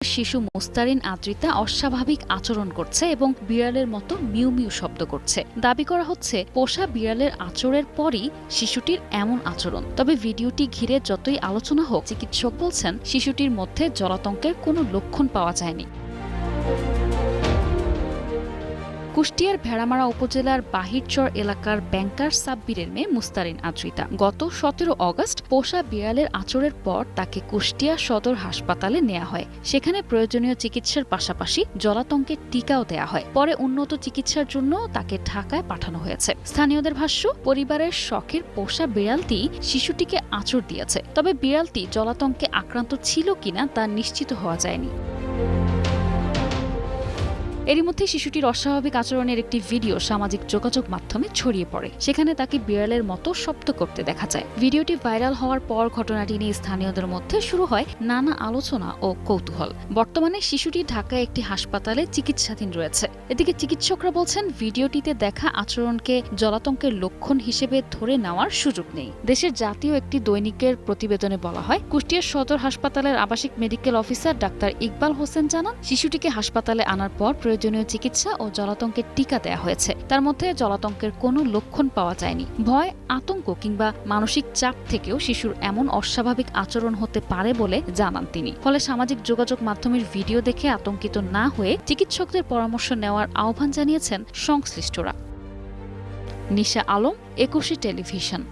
শিশু মুস্তারিন আদ্রিতা অস্বাভাবিক আচরণ করছে এবং বিড়ালের মতো মিউ মিউ শব্দ করছে। দাবি করা হচ্ছে পোষা বিড়ালের আচরের পরই শিশুটির এমন আচরণ। তবে ভিডিওটি ঘিরে যতই আলোচনা হোক, চিকিৎসক বলছেন শিশুটির মধ্যে জলাতঙ্কের কোনো লক্ষণ পাওয়া যায়নি। কুষ্টিয়ার ভেড়ামারা উপজেলার বাহিরচর এলাকার ব্যাংকার সাব্বিরের মেয়ে মুস্তারিন আদ্রিতা গত 17 অগস্ট পোষা বিড়ালের আচরের পর তাকে কুষ্টিয়া সদর হাসপাতালে নেওয়া হয়। সেখানে প্রয়োজনীয় চিকিৎসার পাশাপাশি জলাতঙ্কের টিকাও দেয়া হয়। পরে উন্নত চিকিৎসার জন্য তাকে ঢাকায় পাঠানো হয়েছে। স্থানীয়দের ভাষ্য, পরিবারের শখের পোষা বিড়ালটি শিশুটিকে আঁচড় দিয়েছে। তবে বিড়ালটি জলাতঙ্কে আক্রান্ত ছিল কিনা তা নিশ্চিত হওয়া যায়নি। এরই মধ্যে শিশুটির অস্বাভাবিক আচরণের একটি ভিডিও সামাজিক যোগাযোগ মাধ্যমে ছড়িয়ে পড়ে। সেখানে তাকে বিড়ালের মতো শব্দ করতে দেখা যায়। ভিডিওটি ভাইরাল হওয়ার পর ঘটনাটি নিয়ে স্থানীয়দের মধ্যে শুরু হয় নানা আলোচনা ও কৌতূহল। বর্তমানে শিশুটি ঢাকায় একটি হাসপাতালে চিকিৎসাধীন রয়েছে। এদিকে চিকিৎসকরা বলছেন ভিডিওটিতে দেখা আচরণকে জলাতঙ্কের লক্ষণ হিসেবে ধরে নেওয়ার সুযোগ নেই। দেশের জাতীয় একটি দৈনিকের প্রতিবেদনে বলা হয়, কুষ্টিয়া সদর হাসপাতালের আবাসিক medical officer doctor Iqbal Hossain জানান, শিশুটিকে হাসপাতালে আনার পর প্রয়োজনীয় চিকিৎসা ও জলাতঙ্কের টিকা দেয়া হয়েছে। তার মধ্যে জলাতঙ্কের কোনো লক্ষণ পাওয়া যায়নি। ভয়, আতঙ্ক কিংবা মানসিক চাপ থেকেও শিশুর এমন অস্বাভাবিক আচরণ হতে পারে বলে জানান তিনি। ফলে সামাজিক যোগাযোগ মাধ্যমের ভিডিও দেখে আতঙ্কিত না হয়ে চিকিৎসকদের পরামর্শ নেওয়ার আহ্বান জানিয়েছেন সংশ্লিষ্টরা। নিশা আলম, 21 টেলিভিশন।